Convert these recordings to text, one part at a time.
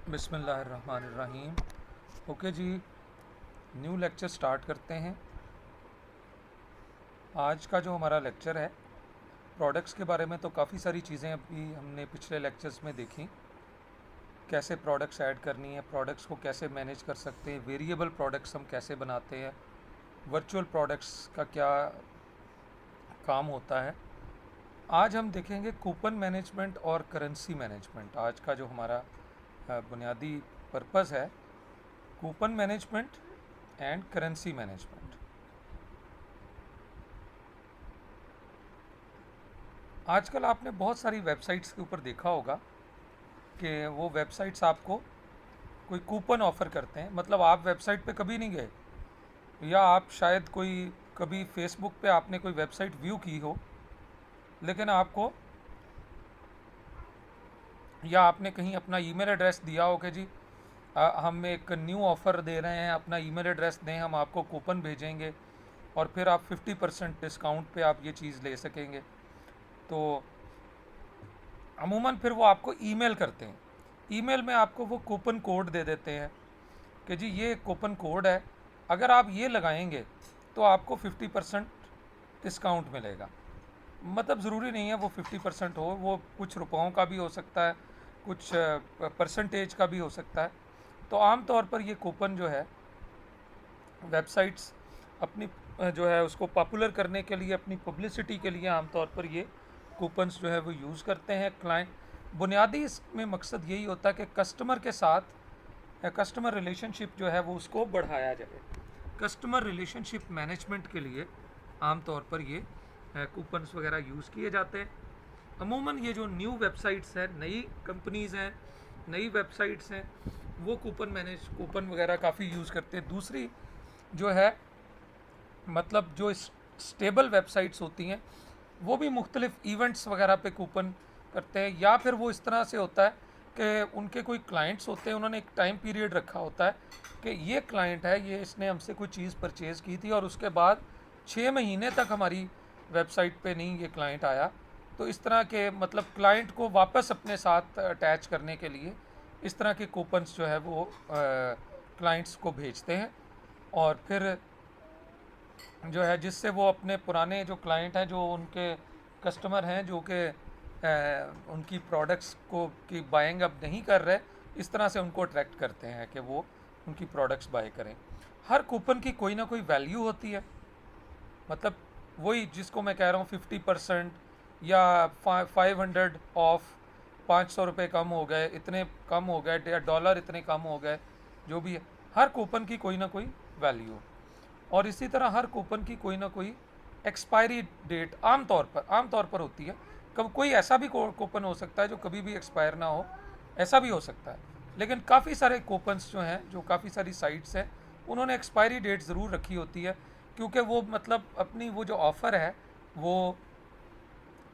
बिस्मिल्लाहिर्रहमानिर्रहीम। ओके जी, new lecture start करते हैं। आज का जो हमारा लेक्चर है प्रोडक्ट्स के बारे में, तो काफ़ी सारी चीज़ें अभी हमने पिछले लेक्चर्स में देखी। कैसे प्रोडक्ट्स ऐड करनी है, प्रोडक्ट्स को कैसे मैनेज कर सकते हैं, वेरिएबल प्रोडक्ट्स हम कैसे बनाते हैं, वर्चुअल प्रोडक्ट्स का क्या काम होता है। आज हम देखेंगे कूपन मैनेजमेंट और करेंसी मैनेजमेंट। आज का जो हमारा बुनियादी पर्पज़ है, coupon management and currency management. आजकल आपने बहुत सारी वेबसाइट्स के ऊपर देखा होगा कि वो वेबसाइट्स आपको कोई कूपन ऑफ़र करते हैं। मतलब आप वेबसाइट पे कभी नहीं गए, या आप शायद कोई कभी फेसबुक पे आपने कोई वेबसाइट व्यू की हो, लेकिन आपको, या आपने कहीं अपना ईमेल एड्रेस दिया हो कि जी हम एक न्यू ऑफ़र दे रहे हैं, अपना ईमेल एड्रेस दें, हम आपको कूपन भेजेंगे और फिर आप 50% डिस्काउंट पे आप ये चीज़ ले सकेंगे। तो अमूमन फिर वो आपको ईमेल करते हैं। ईमेल में आपको वो कूपन कोड दे देते हैं कि जी ये कूपन कोड है, अगर आप ये लगाएंगे तो आपको 50% डिस्काउंट मिलेगा। मतलब ज़रूरी नहीं है वो 50% हो, वो कुछ रुपयों का भी हो सकता है, कुछ परसेंटेज का भी हो सकता है। तो आम तौर पर ये कूपन जो है, वेबसाइट्स अपनी जो है उसको पॉपुलर करने के लिए, अपनी पब्लिसिटी के लिए आमतौर पर ये कूपन्स जो है वो यूज़ करते हैं क्लाइंट। बुनियादी इसमें मकसद यही होता है कि कस्टमर के साथ कस्टमर रिलेशनशिप जो है वो उसको बढ़ाया जाए। कस्टमर रिलेशनशिप मैनेजमेंट के लिए आमतौर पर ये कूपन्स वगैरह यूज़ किए जाते हैं। अमूमन ये जो न्यू वेबसाइट्स हैं, नई कंपनीज़ हैं, नई वेबसाइट्स हैं, वो कूपन वगैरह काफ़ी यूज़ करते हैं। दूसरी जो है, मतलब जो स्टेबल वेबसाइट्स होती हैं, वो भी मुख्तलिफ इवेंट्स वगैरह पे कूपन करते हैं। या फिर वो इस तरह से होता है कि उनके कोई क्लाइंट्स होते हैं, उन्होंने एक टाइम पीरियड रखा होता है कि ये क्लाइंट है, ये इसने हमसे कोई चीज़ परचेज़ की थी और उसके बाद 6 महीने तक हमारी वेबसाइट पे नहीं ये क्लाइंट आया। तो इस तरह के, मतलब क्लाइंट को वापस अपने साथ अटैच करने के लिए इस तरह के कूपन्स जो है वो क्लाइंट्स को भेजते हैं। और फिर जो है जिससे वो अपने पुराने जो क्लाइंट हैं, जो उनके कस्टमर हैं, जो कि उनकी प्रोडक्ट्स को की बाइंग अब नहीं कर रहे, इस तरह से उनको अट्रैक्ट करते हैं कि वो उनकी प्रोडक्ट्स बाय करें। हर कूपन की कोई ना कोई वैल्यू होती है। मतलब वही जिसको मैं कह रहा हूँ 50% या 500 ऑफ, 500 रुपये कम हो गए, इतने कम हो गए, या डॉलर इतने कम हो गए, जो भी है, हर कूपन की कोई ना कोई वैल्यू। और इसी तरह हर कूपन की कोई ना कोई एक्सपायरी डेट आम तौर पर होती है। कब कोई ऐसा भी कूपन हो सकता है जो कभी भी एक्सपायर ना हो, ऐसा भी हो सकता है। लेकिन काफ़ी सारे कूपन्स जो हैं, जो काफ़ी सारी साइट्स हैं, उन्होंने एक्सपायरी डेट ज़रूर रखी होती है, क्योंकि वो मतलब अपनी वो जो ऑफ़र है वो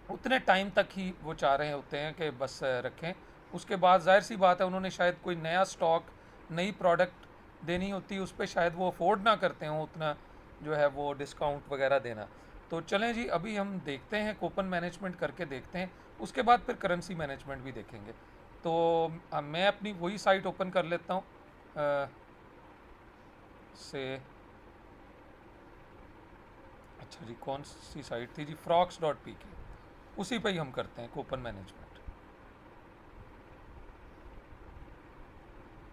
उतने टाइम तक ही वो चाह रहे होते हैं कि बस रखें। उसके बाद जाहिर सी बात है, उन्होंने शायद कोई नया स्टॉक, नई प्रोडक्ट देनी होती है, उस पर शायद वो अफोर्ड ना करते हों उतना जो है वो डिस्काउंट वगैरह देना। तो चलें जी, अभी हम देखते हैं, कूपन मैनेजमेंट करके देखते हैं, उसके बाद फिर करेंसी मैनेजमेंट भी देखेंगे। तो मैं अपनी वही साइट ओपन कर लेता हूँ से। अच्छा जी, कौन सी साइट थी जी? frocks.pk। उसी पे ही हम करते हैं कूपन मैनेजमेंट।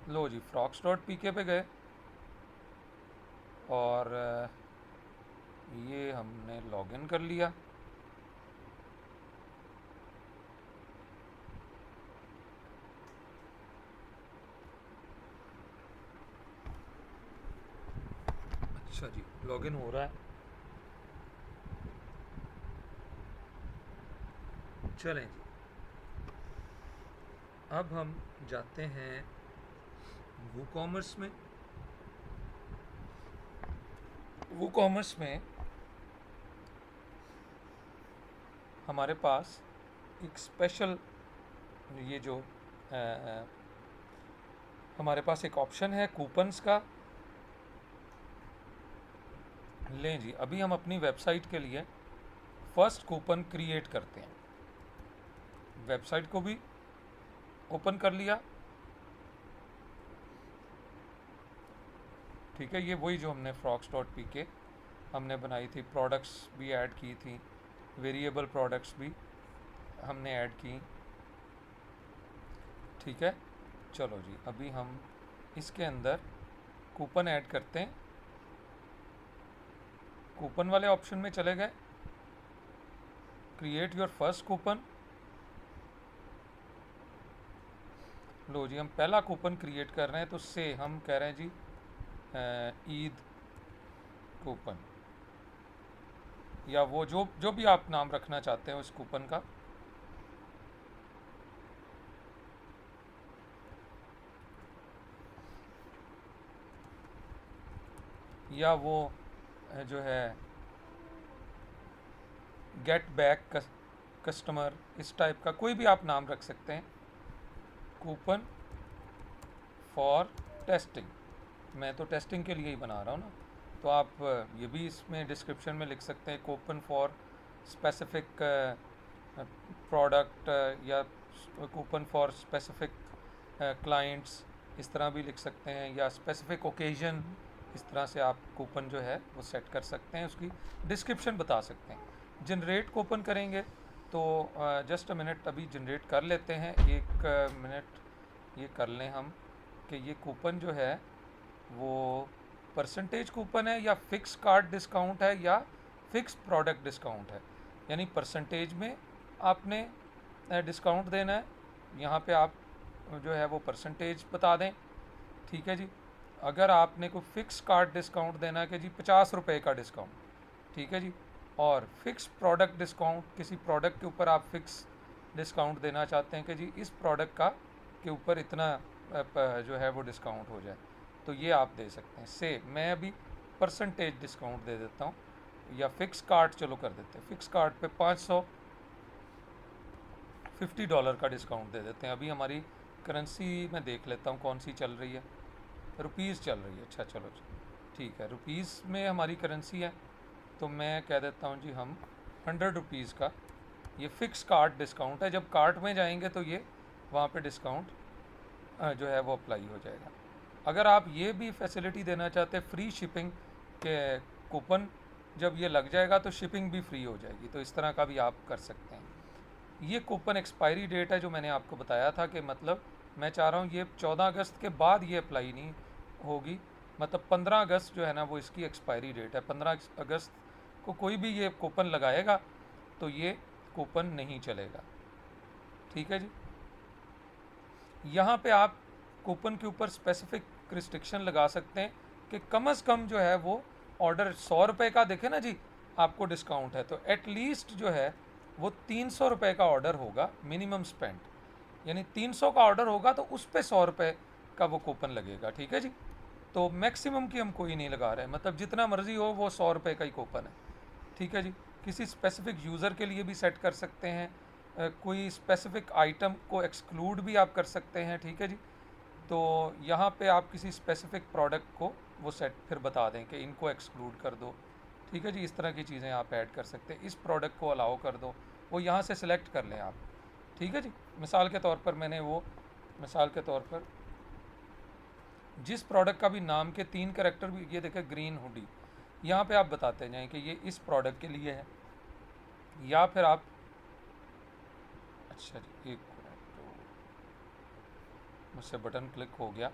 लो जी, frocks.pk पे गए और ये हमने लॉगिन कर लिया। अच्छा जी, लॉगिन हो रहा है। चलें जी, अब हम जाते हैं वो कॉमर्स में। वो कॉमर्स में हमारे पास एक स्पेशल, ये जो हमारे पास एक ऑप्शन है कूपन्स का। लें जी, अभी हम अपनी वेबसाइट के लिए फर्स्ट कूपन क्रिएट करते हैं। वेबसाइट को भी ओपन कर लिया। ठीक है, ये वही जो हमने frogs.pk हमने बनाई थी, प्रोडक्ट्स भी ऐड की थी, वेरिएबल प्रोडक्ट्स भी हमने ऐड की। ठीक है, चलो जी, अभी हम इसके अंदर कूपन ऐड करते हैं। कूपन वाले ऑप्शन में चले गए, क्रिएट योर फर्स्ट कूपन। लो जी, हम पहला कूपन क्रिएट कर रहे हैं, तो से हम कह रहे हैं जी ईद कूपन, या वो जो जो भी आप नाम रखना चाहते हो इस कूपन का। या वो जो है गेट बैक कस्टमर, इस टाइप का कोई भी आप नाम रख सकते हैं। कूपन फॉर टेस्टिंग, मैं तो टेस्टिंग के लिए ही बना रहा हूँ ना, तो आप ये भी इसमें डिस्क्रिप्शन में लिख सकते हैं, कूपन फॉर स्पेसिफिक प्रोडक्ट, या कूपन फॉर स्पेसिफिक क्लाइंट्स, इस तरह भी लिख सकते हैं, या स्पेसिफिक ओकेजन, इस तरह से आप कूपन जो है वो सेट कर सकते हैं, उसकी डिस्क्रिप्शन बता सकते हैं। जनरेट कूपन करेंगे तो जस्ट अ मिनट, अभी जनरेट कर लेते हैं, एक मिनट ये कर लें हम कि ये कूपन जो है वो परसेंटेज कूपन है, या फिक्स कार्ड डिस्काउंट है, या फिक्स प्रोडक्ट डिस्काउंट है। यानी परसेंटेज में आपने डिस्काउंट देना है, यहाँ पे आप जो है वो परसेंटेज बता दें। ठीक है जी, अगर आपने कोई फिक्स कार्ड डिस्काउंट देना है कि जी 50 रुपये का डिस्काउंट, ठीक है जी, और फिक्स प्रोडक्ट डिस्काउंट, किसी प्रोडक्ट के ऊपर आप फिक्स डिस्काउंट देना चाहते हैं कि जी इस प्रोडक्ट का के ऊपर इतना जो है वो डिस्काउंट हो जाए, तो ये आप दे सकते हैं। से मैं अभी परसेंटेज डिस्काउंट दे देता हूँ, या फिक्स कार्ड चलो कर देते हैं, फिक्स कार्ड पे $550 का डिस्काउंट दे देते हैं। अभी हमारी करेंसी मैं देख लेता हूँ कौन सी चल रही है, रुपीज़ चल रही है। अच्छा चलो ठीक है, रुपीज़ में हमारी करेंसी है, तो मैं कह देता हूँ जी हम ₹100 का, ये फ़िक्स कार्ट डिस्काउंट है, जब कार्ट में जाएंगे तो ये वहाँ पे डिस्काउंट जो है वो अप्लाई हो जाएगा। अगर आप ये भी फैसिलिटी देना चाहते हैं फ्री शिपिंग के, कूपन जब ये लग जाएगा तो शिपिंग भी फ्री हो जाएगी, तो इस तरह का भी आप कर सकते हैं। ये कूपन एक्सपायरी डेट है जो मैंने आपको बताया था, कि मतलब मैं चाह रहा हूँ ये 14 अगस्त के बाद ये अप्लाई नहीं होगी, मतलब 15 अगस्त जो है ना वो इसकी एक्सपायरी डेट है। 15 अगस्त को कोई भी ये कूपन लगाएगा तो ये कूपन नहीं चलेगा। ठीक है जी, यहाँ पे आप कूपन के ऊपर स्पेसिफिक रिस्ट्रिक्शन लगा सकते हैं कि कम से कम जो है वो ऑर्डर 100 रुपये का देखे ना जी आपको डिस्काउंट है, तो एटलीस्ट जो है वो 300 रुपये का ऑर्डर होगा मिनिमम स्पेंड, यानी 300 का ऑर्डर होगा तो उस पर 100 रुपये का वो कूपन लगेगा। ठीक है जी, तो मैक्सिमम की हम कोई नहीं लगा रहे हैं, मतलब जितना मर्जी हो वो 100 रुपये का ही कूपन है। ठीक है जी, किसी स्पेसिफिक यूज़र के लिए भी सेट कर सकते हैं, कोई स्पेसिफिक आइटम को एक्सक्लूड भी आप कर सकते हैं। ठीक है जी, तो यहाँ पे आप किसी स्पेसिफिक प्रोडक्ट को वो सेट फिर बता दें कि इनको एक्सक्लूड कर दो। ठीक है जी, इस तरह की चीज़ें आप ऐड कर सकते हैं, इस प्रोडक्ट को अलाउ कर दो, वो यहाँ से सिलेक्ट कर लें आप। ठीक है जी, मिसाल के तौर पर मैंने वो, मिसाल के तौर पर जिस प्रोडक्ट का भी नाम के 3 कैरेक्टर भी, ये देखें ग्रीन हुडी, यहाँ पे आप बताते जाएं कि ये इस प्रोडक्ट के लिए है, या फिर आप, अच्छा जी एक मिनट, तो मुझसे बटन क्लिक हो गया,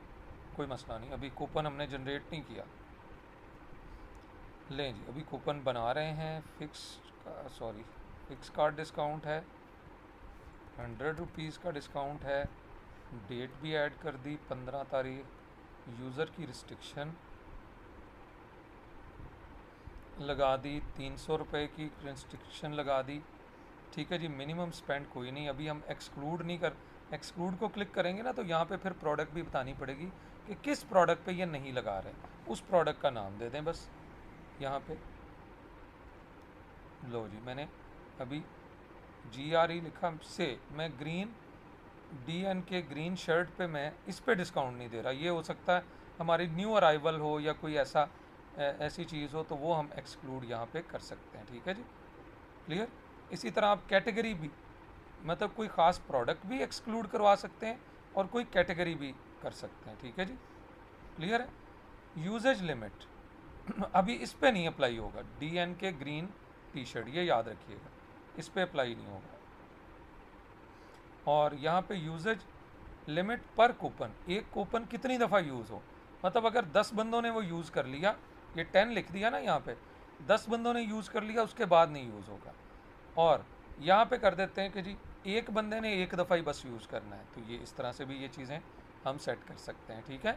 कोई मसला नहीं, अभी कूपन हमने जनरेट नहीं किया। लें जी, अभी कूपन बना रहे हैं, फिक्स कार्ड डिस्काउंट है, ₹100 का डिस्काउंट है, डेट भी ऐड कर दी 15 तारीख, यूज़र की रिस्ट्रिक्शन लगा दी, 300 रुपये की रिस्ट्रिक्शन लगा दी। ठीक है जी, मिनिमम स्पेंड कोई नहीं, अभी हम एक्सक्लूड को क्लिक करेंगे ना तो यहाँ पे फिर प्रोडक्ट भी बतानी पड़ेगी कि किस प्रोडक्ट पे ये नहीं लगा रहे, उस प्रोडक्ट का नाम दे दें बस यहाँ पे। लो जी, मैंने अभी GRE लिखा, से मैं ग्रीन DN के ग्रीन शर्ट पे मैं इस पे डिस्काउंट नहीं दे रहा, ये हो सकता है हमारी न्यू अराइवल हो या कोई ऐसी चीज़ हो, तो वो हम एक्सक्लूड यहाँ पे कर सकते हैं। ठीक है जी, क्लियर। इसी तरह आप कैटेगरी भी, मतलब कोई ख़ास प्रोडक्ट भी एक्सक्लूड करवा सकते हैं और कोई कैटेगरी भी कर सकते हैं। ठीक है जी, क्लियर है। यूजेज लिमिट अभी इस पे नहीं अप्लाई होगा, DNK ग्रीन टी शर्ट, ये याद रखिएगा, इस पे अप्लाई नहीं होगा। और यहाँ पे यूजेज लिमिट पर कूपन, एक कूपन कितनी दफ़ा यूज़ हो, मतलब अगर 10 बंदों ने वो यूज़ कर लिया, ये 10 लिख दिया ना यहाँ पे, 10 बंदों ने यूज़ कर लिया उसके बाद नहीं यूज़ होगा। और यहाँ पे कर देते हैं कि जी एक बंदे ने एक दफ़ा ही बस यूज़ करना है, तो ये इस तरह से भी ये चीज़ें हम सेट कर सकते हैं। ठीक है,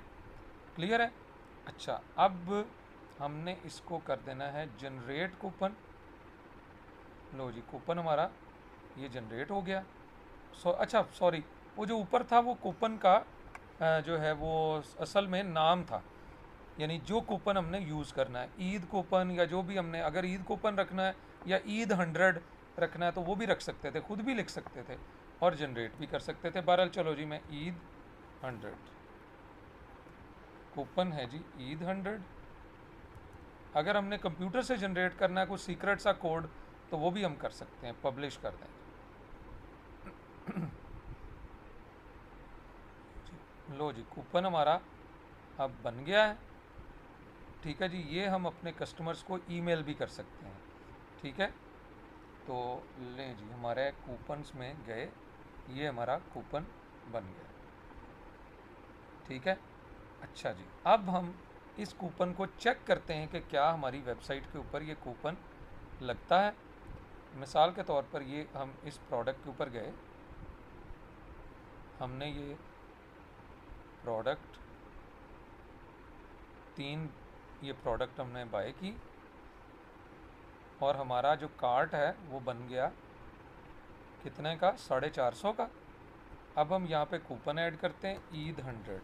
क्लियर है। अच्छा, अब हमने इसको कर देना है जनरेट कूपन। लो जी, कूपन हमारा ये जनरेट हो गया। अच्छा सॉरी, वो जो ऊपर था वो कूपन का जो है वो असल में नाम था, यानी जो कूपन हमने यूज़ करना है, ईद कूपन या जो भी हमने, अगर ईद कूपन रखना है या ईद 100 रखना है तो वो भी रख सकते थे, खुद भी लिख सकते थे और जनरेट भी कर सकते थे। बहरहाल चलो जी, मैं ईद 100 कूपन है जी, ईद 100। अगर हमने कंप्यूटर से जनरेट करना है कोई सीक्रेट सा कोड तो वो भी हम कर सकते हैं, पब्लिश कर दें। लो जी, कूपन हमारा अब बन गया है। ठीक है जी, ये हम अपने कस्टमर्स को ईमेल भी कर सकते हैं। ठीक है, तो लें जी, हमारे कूपन्स में गए, ये हमारा कूपन बन गया। ठीक है, अच्छा जी, अब हम इस कूपन को चेक करते हैं कि क्या हमारी वेबसाइट के ऊपर ये कूपन लगता है। मिसाल के तौर पर ये हम इस प्रोडक्ट के ऊपर गए, हमने ये प्रोडक्ट 3 ये प्रोडक्ट हमने बाय की और हमारा जो कार्ट है वो बन गया कितने का, 450 का। अब हम यहाँ पे कूपन ऐड करते हैं ईद 100,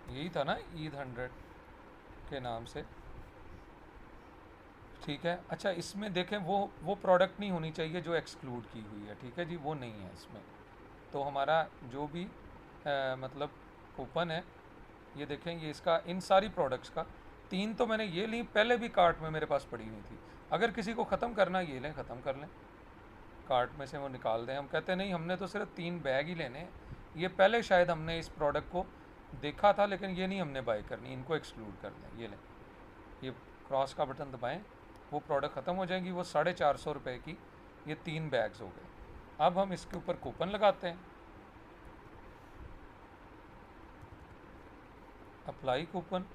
यही था ना ईद 100 के नाम से। ठीक है, अच्छा इसमें देखें वो प्रोडक्ट नहीं होनी चाहिए जो एक्सक्लूड की हुई है। ठीक है जी, वो नहीं है इसमें। तो हमारा जो भी मतलब कूपन है, ये देखें, ये इसका इन सारी प्रोडक्ट्स का 3 तो मैंने ये ली, पहले भी कार्ट में मेरे पास पड़ी हुई थी। अगर किसी को ख़त्म करना है ये लें, ख़त्म कर लें, कार्ट में से वो निकाल दें। हम कहते नहीं, हमने तो सिर्फ 3 बैग ही लेने हैं, ये पहले शायद हमने इस प्रोडक्ट को देखा था लेकिन ये नहीं हमने बाय करनी, इनको एक्सक्लूड कर दें। ये लें, ये क्रॉस का बटन दबाएं, वो प्रोडक्ट ख़त्म हो जाएंगी। वो 450 रुपये की ये 3 बैग्स हो गए। अब हम इसके ऊपर कूपन लगाते हैं, अप्लाई कूपन।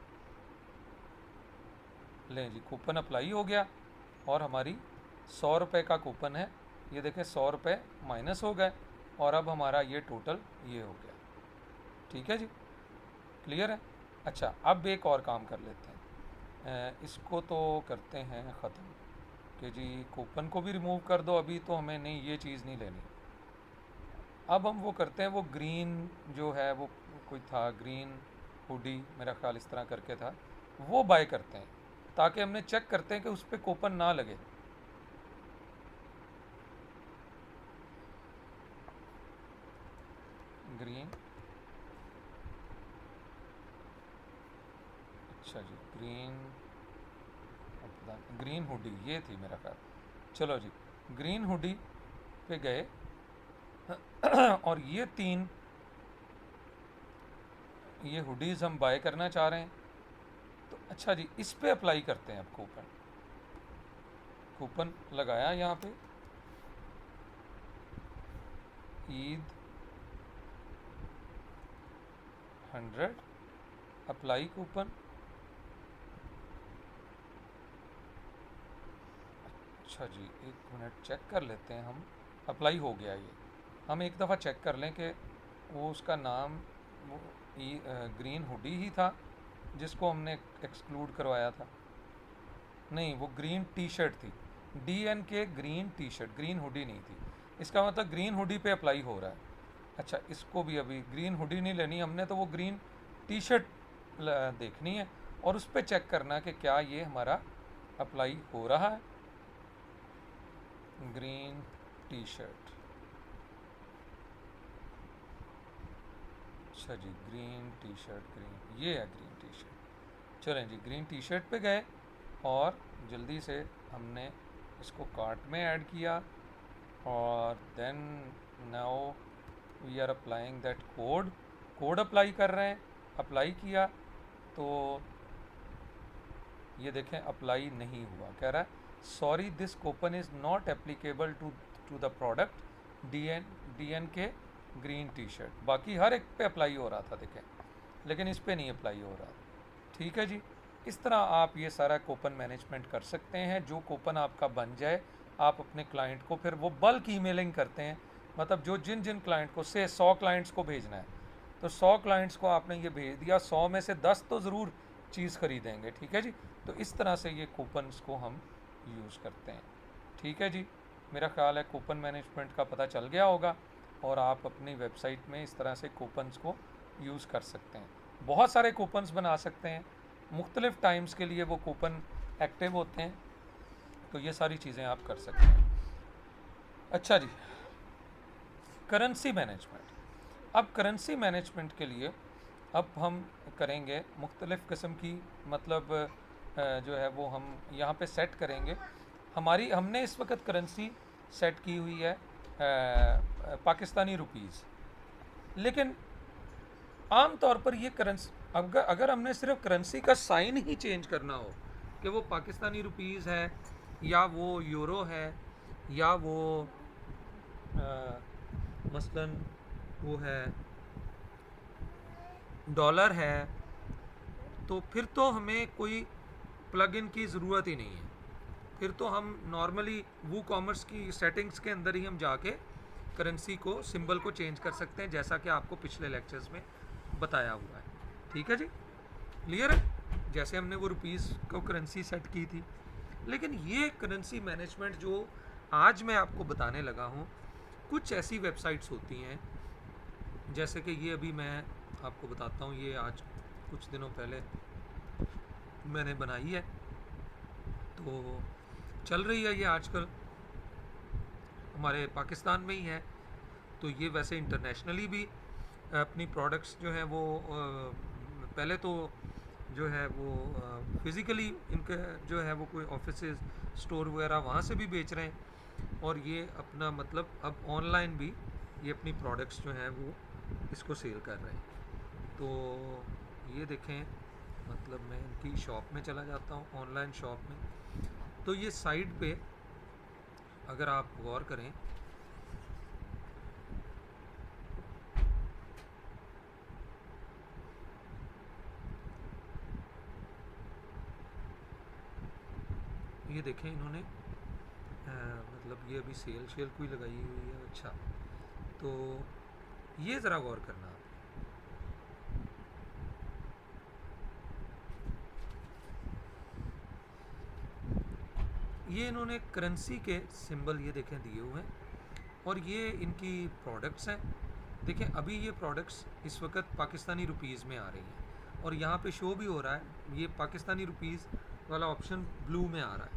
लें जी, कूपन अप्लाई हो गया और हमारी 100 रुपये का कूपन है। ये देखें, 100 रुपये माइनस हो गए और अब हमारा ये टोटल ये हो गया। ठीक है जी, क्लियर है। अच्छा, अब एक और काम कर लेते हैं, इसको तो करते हैं ख़त्म कि जी कूपन को भी रिमूव कर दो, अभी तो हमें नहीं, ये चीज़ नहीं लेनी। अब हम वो करते हैं, वो ग्रीन जो है वो कोई था, ग्रीन हुडी मेरा ख्याल इस तरह करके था, वो बाय करते हैं ताकि हमने चेक करते हैं कि उस पर कूपन ना लगे। ग्रीन, अच्छा जी, ग्रीन हुडी ये थी मेरा ख्याल। चलो जी, ग्रीन हुडी पे गए और ये 3 ये हुडीज़ हम बाय करना चाह रहे हैं। तो अच्छा जी, इस पे अप्लाई करते हैं अब कूपन। कूपन लगाया यहाँ पे, ईद 100, अप्लाई कूपन। अच्छा जी, एक मिनट चेक कर लेते हैं हम, अप्लाई हो गया ये। हम एक दफ़ा चेक कर लें कि वो उसका नाम वो ग्रीन हुडी ही था जिसको हमने एक्सक्लूड करवाया था। नहीं, वो ग्रीन टी शर्ट थी, DNK green T shirt, green hoodie नहीं थी। इसका मतलब ग्रीन हुडी पे अप्लाई हो रहा है। अच्छा, इसको भी अभी ग्रीन हुडी नहीं लेनी हमने, तो वो ग्रीन टी शर्ट देखनी है और उस पर चेक करना है कि क्या ये हमारा अप्लाई हो रहा है। ग्रीन टी शर्ट, अच्छा जी, ग्रीन टी शर्ट, ग्रीन, ये है ग्रीन टी शर्ट। चलें जी, ग्रीन टी शर्ट पे गए और जल्दी से हमने इसको कार्ट में ऐड किया और then now we are applying that code. Code apply कर रहे हैं, अप्लाई किया तो ये देखें अप्लाई नहीं हुआ, कह रहा है sorry this coupon is not applicable to the product D N K green T shirt. बाकी हर एक पे अप्लाई हो रहा था देखें, लेकिन इस पे नहीं अप्लाई हो रहा। ठीक है जी, इस तरह आप ये सारा कूपन मैनेजमेंट कर सकते हैं। जो कूपन आपका बन जाए आप अपने क्लाइंट को फिर वो बल्क ईमेलिंग करते हैं, मतलब जो जिन जिन क्लाइंट को से 100 क्लाइंट्स को भेजना है तो 100 क्लाइंट्स को आपने ये भेज दिया, 100 में से 10 तो ज़रूर चीज़ खरीदेंगे। ठीक है जी, तो इस तरह से ये कूपन्स को हम यूज़ करते हैं। ठीक है जी, मेरा ख्याल है कूपन मैनेजमेंट का पता चल गया होगा और आप अपनी वेबसाइट में इस तरह से कूपन्स को यूज़ कर सकते हैं। बहुत सारे कूपन्स बना सकते हैं, मुख्तलिफ़ टाइम्स के लिए वो कूपन एक्टिव होते हैं, तो ये सारी चीज़ें आप कर सकते हैं। अच्छा जी, करेंसी मैनेजमेंट। अब करेंसी मैनेजमेंट के लिए अब हम करेंगे मुख्तलिफ़ किस्म की, मतलब जो है वो हम यहाँ पे सेट करेंगे। हमने इस वक्त करेंसी सेट की हुई है पाकिस्तानी रुपीज़, लेकिन आम तौर पर ये करेंसी अगर हमने सिर्फ करेंसी का साइन ही चेंज करना हो कि वो पाकिस्तानी रुपीज़ है या वो यूरो है या वो मसलन वो है डॉलर है, तो फिर तो हमें कोई प्लग इन की ज़रूरत ही नहीं है। फिर तो हम नॉर्मली वो कॉमर्स की सेटिंग्स के अंदर ही हम जाके करेंसी को सिंबल को चेंज कर सकते हैं, जैसा कि आपको पिछले लेक्चर्स में बताया हुआ है। ठीक है जी, क्लियर है, जैसे हमने वो रुपीज़ को करेंसी सेट की थी। लेकिन ये करेंसी मैनेजमेंट जो आज मैं आपको बताने लगा हूँ, कुछ ऐसी वेबसाइट्स होती हैं, जैसे कि ये अभी मैं आपको बताता हूँ, ये आज कुछ दिनों पहले मैंने बनाई है, तो चल रही है ये आजकल हमारे पाकिस्तान में ही है। तो ये वैसे इंटरनेशनली भी अपनी प्रोडक्ट्स जो हैं वो पहले तो जो है वो फिज़िकली इनके जो है वो कोई ऑफिस स्टोर वगैरह वहाँ से भी बेच रहे हैं, और ये अपना मतलब अब ऑनलाइन भी ये अपनी प्रोडक्ट्स जो हैं वो इसको सेल कर रहे हैं। तो ये देखें, मतलब मैं इनकी शॉप में चला जाता हूँ, ऑनलाइन शॉप में, तो ये साइड पे अगर आप गौर करें ये देखें इन्होंने मतलब ये अभी सेल कोई लगाई हुई है। अच्छा, तो ये ज़रा गौर करना आप, ये इन्होंने करेंसी के सिंबल ये देखें दिए हुए हैं और ये इनकी प्रोडक्ट्स हैं। देखें अभी ये प्रोडक्ट्स इस वक्त पाकिस्तानी रुपीज़ में आ रही हैं और यहाँ पे शो भी हो रहा है, ये पाकिस्तानी रुपीज़ वाला ऑप्शन ब्लू में आ रहा है।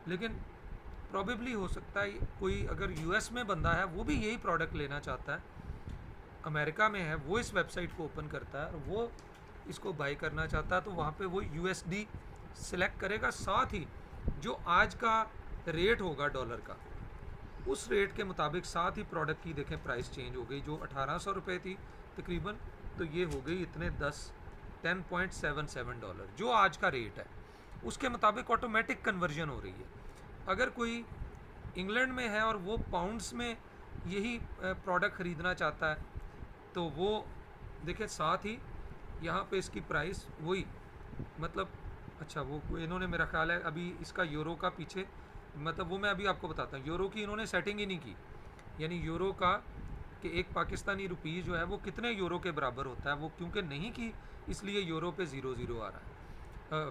लेकिन प्रॉबेबली हो सकता है कोई अगर यूएस में बंदा है वो भी यही प्रोडक्ट लेना चाहता है, अमेरिका में है, वो इस वेबसाइट को ओपन करता है और वो इसको बाई करना चाहता है, तो वहाँ पे वो यूएसडी सिलेक्ट करेगा, साथ ही जो आज का रेट होगा डॉलर का उस रेट के मुताबिक साथ ही प्रोडक्ट की देखें प्राइस चेंज हो गई। जो 1800 रुपये थी तकरीबन, तो ये हो गई इतने 10.77 डॉलर जो आज का रेट है, उसके मुताबिक ऑटोमेटिक कन्वर्जन हो रही है। अगर कोई इंग्लैंड में है और वो पाउंड्स में यही प्रोडक्ट ख़रीदना चाहता है, तो वो देखें साथ ही यहाँ पे इसकी प्राइस वही, मतलब अच्छा वो इन्होंने मेरा ख्याल है अभी इसका यूरो का पीछे, मतलब वो मैं अभी आपको बताता हूँ, यूरो की इन्होंने सेटिंग ही नहीं की, यानी यूरो का कि एक पाकिस्तानी रुपीज़ जो है वो कितने यूरो के बराबर होता है, वो क्योंकि नहीं की, इसलिए यूरो पे 0 आ रहा है,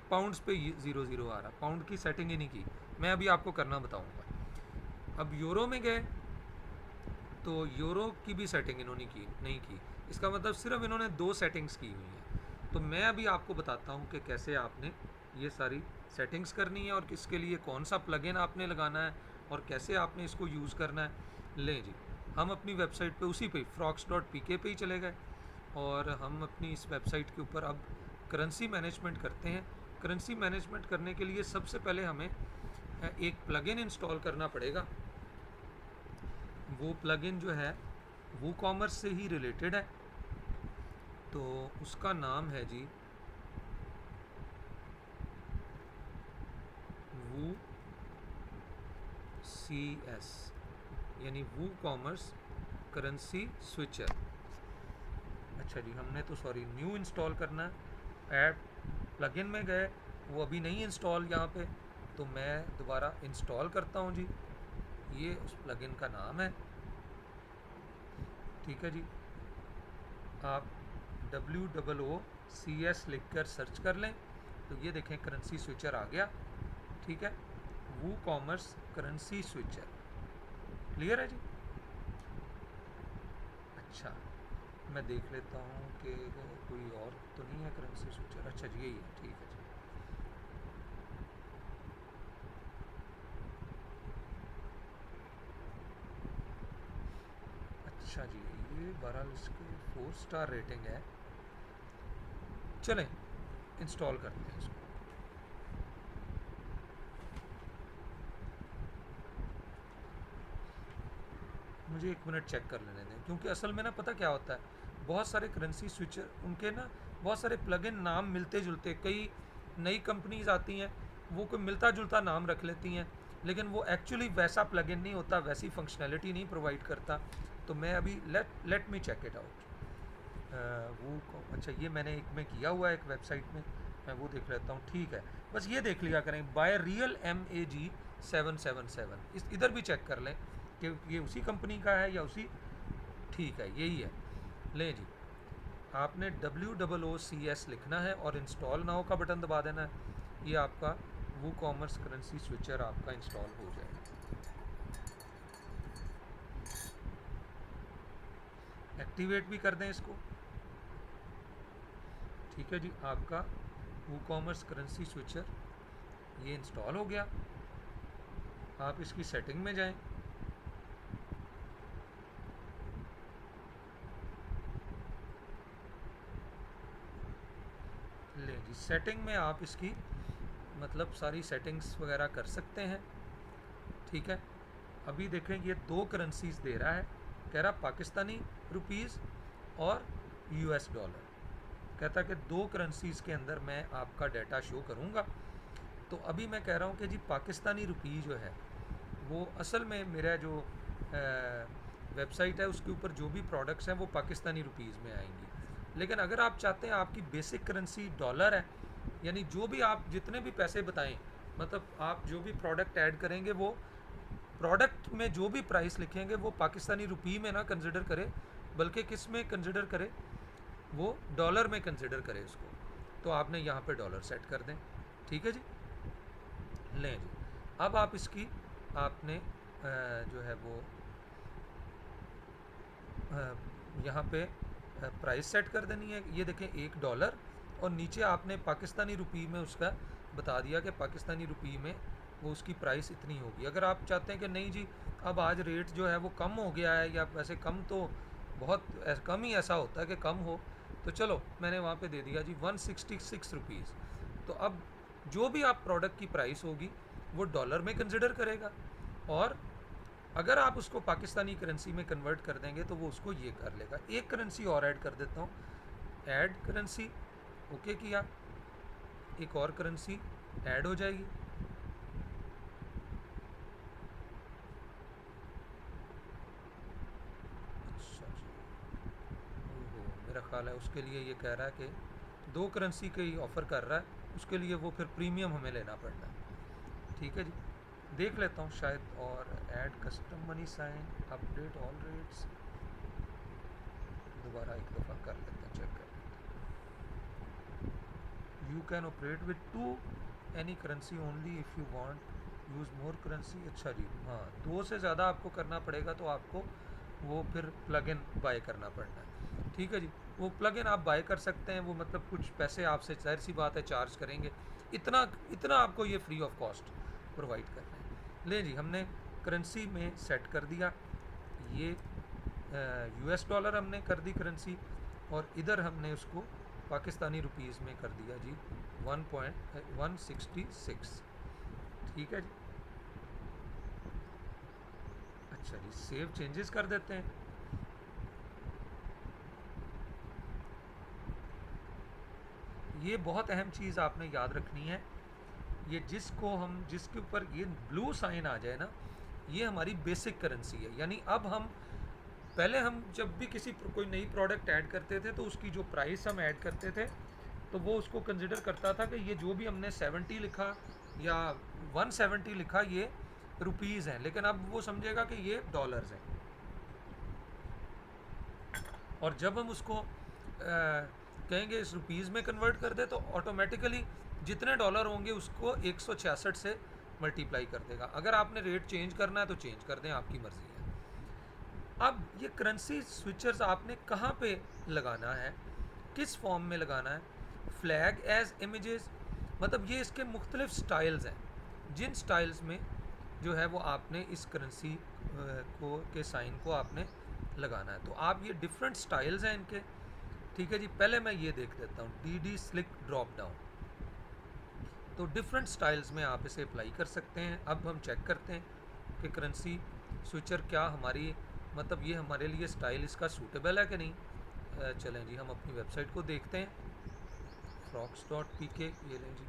पाउंड्स पे 0 आ रहा है, पाउंड की सेटिंग ही नहीं की। मैं अभी आपको करना बताऊँगा। अब यूरो में गए तो यूरो की भी सेटिंग इन्होंने नहीं की, इसका मतलब सिर्फ इन्होंने 2 सेटिंग्स की हुई हैं। तो मैं अभी आपको बताता हूँ कि कैसे आपने ये सारी सेटिंग्स करनी है और किसके लिए कौन सा प्लगइन आपने लगाना है और कैसे आपने इसको यूज़ करना है। लें जी, हम अपनी वेबसाइट पे उसी पे frogs.pk पे ही चले गए और हम अपनी इस वेबसाइट के ऊपर अब करेंसी मैनेजमेंट करते हैं। करेंसी मैनेजमेंट करने के लिए सबसे पहले हमें एक प्लगइन इंस्टॉल करना पड़ेगा। वो प्लगइन जो है वूकॉमर्स से ही रिलेटेड है, तो उसका नाम है जी CS यानी वो कॉमर्स करेंसी स्विचर। अच्छा जी, हमने तो सॉरी न्यू इंस्टॉल करना है। ऐप प्लगइन में गए, वो अभी नहीं इंस्टॉल यहाँ पे, तो मैं दोबारा इंस्टॉल करता हूँ जी। ये उस प्लगइन का नाम है। ठीक है जी, आप WOOCS लिख कर सर्च कर लें तो ये देखें करेंसी स्विचर आ गया। ठीक है, वो कॉमर्स करेंसी स्विचर। क्लियर है जी। अच्छा, मैं देख लेता हूँ कि कोई और तो नहीं है करेंसी स्विचर। अच्छा जी, यही है। ठीक है जी। अच्छा जी, ये 12 इसके 4 स्टार रेटिंग है। चलें इंस्टॉल करते हैं इसको। मुझे 1 मिनट चेक कर लेने दें, क्योंकि असल में ना पता क्या होता है, बहुत सारे करेंसी स्विचर उनके ना बहुत सारे प्लगइन नाम मिलते जुलते, कई नई कंपनीज आती हैं वो कोई मिलता जुलता नाम रख लेती हैं, लेकिन वो एक्चुअली वैसा प्लगइन नहीं होता, वैसी फंक्शनैलिटी नहीं प्रोवाइड करता। तो मैं अभी let me check it out. अच्छा, ये मैंने एक में किया हुआ है एक वेबसाइट में, मैं वो देख लेता हूँ। ठीक है, बस ये देख लिया करें, बाय रियल MAG 777। इस इधर भी चेक कर लें कि ये उसी कंपनी का है या उसी। ठीक है, यही है। लें जी, आपने WOOCS लिखना है और इंस्टॉल नाउ का बटन दबा देना है। ये आपका वो कॉमर्स करेंसी स्विचर आपका इंस्टॉल हो जाएगा। एक्टिवेट भी कर दें इसको। ठीक है जी, आपका वो कॉमर्स करेंसी स्विचर ये इंस्टॉल हो गया। आप इसकी सेटिंग में जाएं। ले जी, सेटिंग में आप इसकी मतलब सारी सेटिंग्स वगैरह कर सकते हैं। ठीक है, अभी देखें ये 2 करेंसीज दे रहा है, कह रहा पाकिस्तानी रुपीज़ और US डॉलर। कहता कि 2 करेंसीज़ के अंदर मैं आपका डाटा शो करूँगा। तो अभी मैं कह रहा हूँ कि जी पाकिस्तानी रुपी जो है वो असल में मेरा जो वेबसाइट है उसके ऊपर जो भी प्रोडक्ट्स हैं वो पाकिस्तानी रुपीज़ में आएंगी। लेकिन अगर आप चाहते हैं आपकी बेसिक करेंसी डॉलर है, यानी जो भी आप जितने भी पैसे बताएं, मतलब आप जो भी प्रोडक्ट ऐड करेंगे वो प्रोडक्ट में जो भी प्राइस लिखेंगे वो पाकिस्तानी रुपी में ना कंसिडर करे, बल्कि किस में कंसिडर करे, वो डॉलर में कंसिडर करे उसको। तो आपने यहाँ पे डॉलर सेट कर दें। ठीक है जी। लें जी, अब आप इसकी आपने जो है वो यहाँ पे प्राइस सेट कर देनी है। ये देखें $1, और नीचे आपने पाकिस्तानी रुपी में उसका बता दिया कि पाकिस्तानी रुपी में वो उसकी प्राइस इतनी होगी। अगर आप चाहते हैं कि नहीं जी अब आज रेट जो है वो कम हो गया है, या वैसे कम तो बहुत कम ही ऐसा होता है कि कम हो, तो चलो मैंने वहाँ पे दे दिया जी 166 रुपीज़। तो अब जो भी आप प्रोडक्ट की प्राइस होगी वो डॉलर में कंसिडर करेगा, और अगर आप उसको पाकिस्तानी करेंसी में कन्वर्ट कर देंगे तो वो उसको ये कर लेगा। एक करेंसी और ऐड कर देता हूँ, ऐड करेंसी, ओके किया, एक और करेंसी ऐड हो जाएगी। अच्छा जी, ओहो, मेरा ख्याल है उसके लिए ये कह रहा है कि 2 करेंसी का ही ऑफ़र कर रहा है, उसके लिए वो फिर प्रीमियम हमें लेना पड़ता है। ठीक है जी, देख लेता हूँ शायद। और add custom money sign, update all rates, दोबारा एक दफ़ा कर लेते हैं, चेक कर लेते हैं। You can operate with 2 any currency only if you want use more currency. अच्छा जी, हाँ 2 से ज़्यादा आपको करना पड़ेगा तो आपको वो फिर प्लगइन बाय करना पड़ना है। ठीक है जी, वो प्लगइन आप बाय कर सकते हैं, वो मतलब कुछ पैसे आपसे जाहिर सी बात है चार्ज करेंगे, इतना इतना आपको ये फ्री ऑफ कॉस्ट प्रोवाइड कर रहे हैं। ले जी, हमने करेंसी में सेट कर दिया, ये US डॉलर हमने कर दी करेंसी, और इधर हमने उसको पाकिस्तानी रुपीज़ में कर दिया जी 1.166। ठीक है जी। अच्छा जी, सेव चेंजेस कर देते हैं। ये बहुत अहम चीज़ आपने याद रखनी है, ये जिसको हम जिसके ऊपर ये ब्लू साइन आ जाए ना, ये हमारी बेसिक करेंसी है। यानी अब हम पहले हम जब भी कोई नई प्रोडक्ट ऐड करते थे तो उसकी जो प्राइस हम ऐड करते थे तो वो उसको कंसिडर करता था कि ये जो भी हमने 70 लिखा या 170 लिखा ये रुपीज़ हैं, लेकिन अब वो समझेगा कि ये डॉलर्स हैं। और जब हम उसको कहेंगे इस रुपीज़ में कन्वर्ट कर दे तो ऑटोमेटिकली जितने डॉलर होंगे उसको 166 से मल्टीप्लाई कर देगा। अगर आपने रेट चेंज करना है तो चेंज कर दें, आपकी मर्ज़ी है। अब ये करेंसी स्विचर्स आपने कहाँ पे लगाना है, किस फॉर्म में लगाना है? फ्लैग एज इमेजेस, मतलब ये इसके मुख्तलिफ स्टाइल्स हैं, जिन स्टाइल्स में जो है वो आपने इस करेंसी को के साइन को आपने लगाना है। तो आप ये डिफरेंट स्टाइल्स हैं इनके, ठीक है जी। पहले मैं ये देख लेता हूँ, डी स्लिक ड्रॉप डाउन। तो डिफरेंट स्टाइल्स में आप इसे अप्लाई कर सकते हैं। अब हम चेक करते हैं कि करेंसी स्विचर क्या हमारी, मतलब ये हमारे लिए स्टाइल इसका सूटेबल है कि नहीं। चलें जी, हम अपनी वेबसाइट को देखते हैं, frogs.pk, ये लें जी।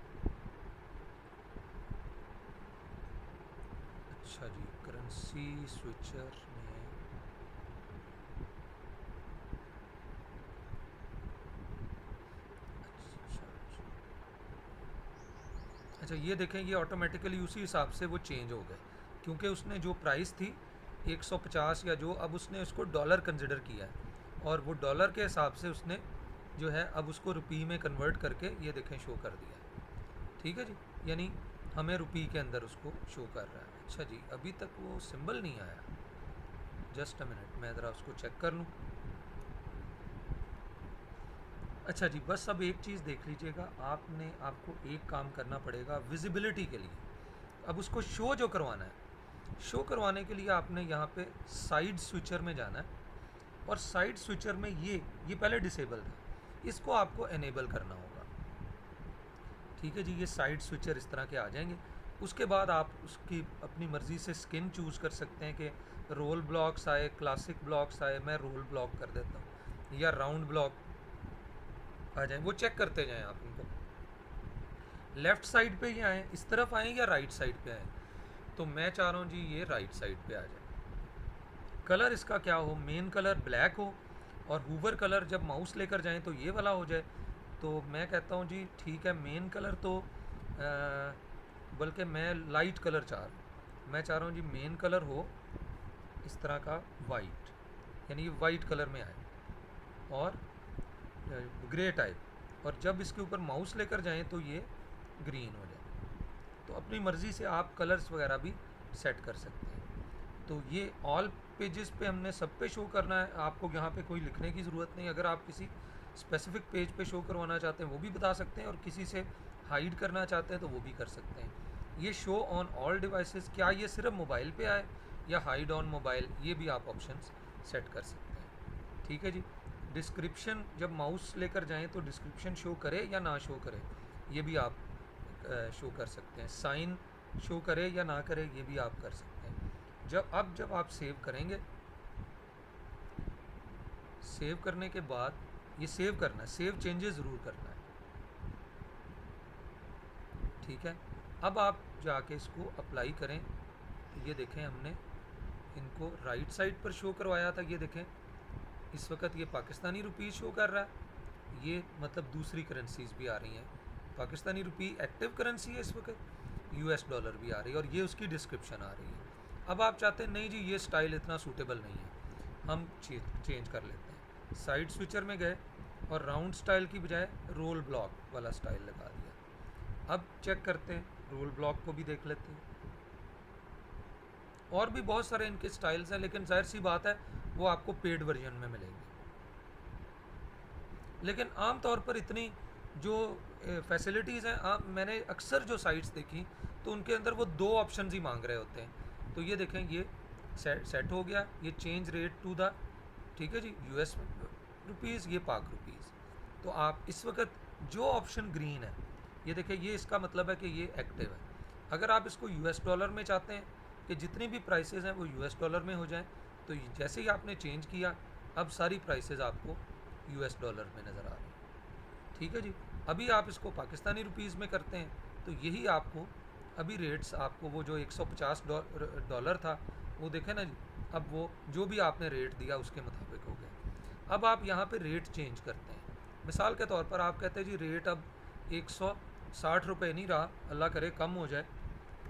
अच्छा जी, करेंसी स्विचर में अच्छा अच्छा, ये देखें, ये ऑटोमेटिकली उसी हिसाब से वो चेंज हो गए, क्योंकि उसने जो प्राइस थी 150 या जो, अब उसने उसको डॉलर कंसिडर किया है और वो डॉलर के हिसाब से उसने जो है अब उसको रुपी में कन्वर्ट करके ये देखें शो कर दिया है। ठीक है जी, यानी हमें रुपी के अंदर उसको शो कर रहा है। अच्छा जी, अभी तक वो सिंबल नहीं आया, जस्ट अ मिनट, मैं ज़रा उसको चेक कर लूँ। अच्छा जी, बस अब एक चीज़ देख लीजिएगा, आपको एक काम करना पड़ेगा विजिबिलिटी के लिए। अब उसको शो जो करवाना है, शो करवाने के लिए आपने यहाँ पे साइड स्विचर में जाना है और साइड स्विचर में ये पहले डिसेबल था, इसको आपको एनेबल करना होगा। ठीक है जी, ये साइड स्विचर इस तरह के आ जाएंगे। उसके बाद आप उसकी अपनी मर्ज़ी से स्किन चूज़ कर सकते हैं कि रोल ब्लॉक्स आए, क्लासिक ब्लॉक्स आए, मैं रोल ब्लॉक कर देता हूँ, या राउंड ब्लॉक आ जाए, वो चेक करते जाएं आप इनको। लेफ़्ट साइड पे ही आएँ, इस तरफ आएँ या राइट साइड पे आएँ, तो मैं चाह रहा हूँ जी ये राइट साइड पे आ जाए। कलर इसका क्या हो, मेन कलर ब्लैक हो और हूवर कलर जब माउस लेकर जाएं तो ये वाला हो जाए। तो मैं कहता हूँ जी ठीक है, मेन कलर तो बल्कि मैं लाइट कलर चाह रहा हूँ, मैं चाह रहा हूँ जी मेन कलर हो इस तरह का वाइट, यानी ये वाइट कलर में आए और ग्रे टाइप, और जब इसके ऊपर माउस लेकर जाएं तो ये ग्रीन हो जाए। तो अपनी मर्ज़ी से आप कलर्स वगैरह भी सेट कर सकते हैं। तो ये ऑल पेजेस पे हमने सब पे शो करना है, आपको यहाँ पे कोई लिखने की ज़रूरत नहीं। अगर आप किसी स्पेसिफिक पेज पे शो करवाना चाहते हैं वो भी बता सकते हैं, और किसी से हाइड करना चाहते हैं तो वो भी कर सकते हैं। ये शो ऑन ऑल डिवाइसेस, क्या ये सिर्फ मोबाइल पे आए या हाइड ऑन मोबाइल, ये भी आप ऑप्शंस सेट कर सकते हैं। ठीक है जी। डिस्क्रिप्शन, जब माउस लेकर जाएं तो डिस्क्रिप्शन शो करे या ना शो करे, ये भी आप शो कर सकते हैं। साइन शो करे या ना करे, ये भी आप कर सकते हैं। जब आप सेव करेंगे, सेव करने के बाद ये सेव करना है, सेव चेंजेस ज़रूर करना है। ठीक है, अब आप जाके इसको अप्लाई करें। तो ये देखें, हमने इनको राइट साइड पर शो करवाया था, ये देखें इस वक्त ये पाकिस्तानी रुपीज़ शो कर रहा है, ये मतलब दूसरी करेंसीज भी आ रही हैं। पाकिस्तानी रुपी एक्टिव करेंसी है इस वक्त, यूएस डॉलर भी आ रही है और ये उसकी डिस्क्रिप्शन आ रही है। अब आप चाहते हैं नहीं जी ये स्टाइल इतना सूटेबल नहीं है, हम चेंज कर लेते हैं। साइड स्विचर में गए और राउंड स्टाइल की बजाय रोल ब्लॉक वाला स्टाइल लगा दिया। अब चेक करते हैं, रोल ब्लॉक को भी देख लेते हैं। और भी बहुत सारे इनके स्टाइल्स हैं, लेकिन जाहिर सी बात है वो आपको पेड वर्जन में मिलेंगे। लेकिन आम तौर पर इतनी जो फैसिलिटीज़ हैं, मैंने अक्सर जो साइट्स देखी तो उनके अंदर वो दो ऑप्शन ही मांग रहे होते हैं। तो ये देखें, ये सेट हो गया, ये चेंज रेट टू द, ठीक है जी, यूएस रुपीज़, ये पाक रुपीज़। तो आप इस वक्त जो ऑप्शन ग्रीन है, ये देखें, ये इसका मतलब है कि ये एक्टिव है। अगर आप इसको यूएस डॉलर में चाहते हैं कि जितनी भी प्राइसेस हैं वो यूएस डॉलर में हो जाएं, तो जैसे ही आपने चेंज किया अब सारी प्राइसेस आपको यूएस डॉलर में नज़र आ रही हैं। ठीक है जी। अभी आप इसको पाकिस्तानी रुपीज़ में करते हैं तो यही आपको अभी रेट्स आपको वो जो $150 था वो देखे ना जी, अब वो जो भी आपने रेट दिया उसके मुताबिक हो गया। अब आप यहाँ पे रेट चेंज करते हैं। मिसाल के तौर पर आप कहते हैं जी रेट अब $160 नहीं रहा, अल्लाह करे कम हो जाए,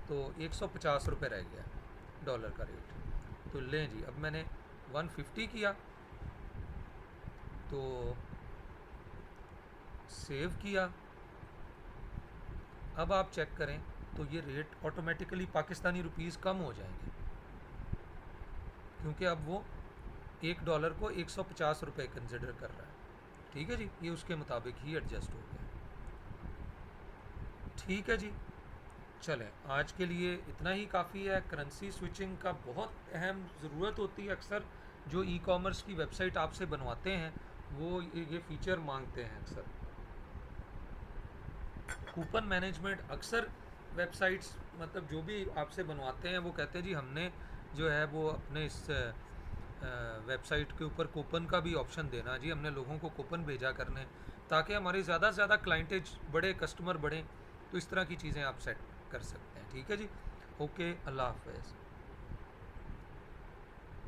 तो $150 रह गया डॉलर का रेट। तो लें जी, अब मैंने 150 किया, तो सेव किया। अब आप चेक करें तो ये रेट ऑटोमेटिकली पाकिस्तानी रुपीस कम हो जाएंगे, क्योंकि अब वो $1 को $150 कंसिडर कर रहा है। ठीक है जी, ये उसके मुताबिक ही एडजस्ट हो गया। ठीक है जी, चलें आज के लिए इतना ही काफ़ी है। करेंसी स्विचिंग का बहुत अहम ज़रूरत होती है। अक्सर जो ई कॉमर्स की वेबसाइट आपसे बनवाते हैं वो ये फीचर मांगते हैं अक्सर। कूपन मैनेजमेंट अक्सर वेबसाइट्स, मतलब जो भी आपसे बनवाते हैं वो कहते हैं जी हमने जो है वो अपने इस वेबसाइट के ऊपर कूपन का भी ऑप्शन देना जी, हमने लोगों को कूपन भेजा करने ताकि हमारे ज़्यादा से ज़्यादा क्लाइंटेज बढ़े, कस्टमर बढ़े। तो इस तरह की चीज़ें आप सेट कर सकते हैं। ठीक है जी, ओके, अल्लाह हाफ़िज़।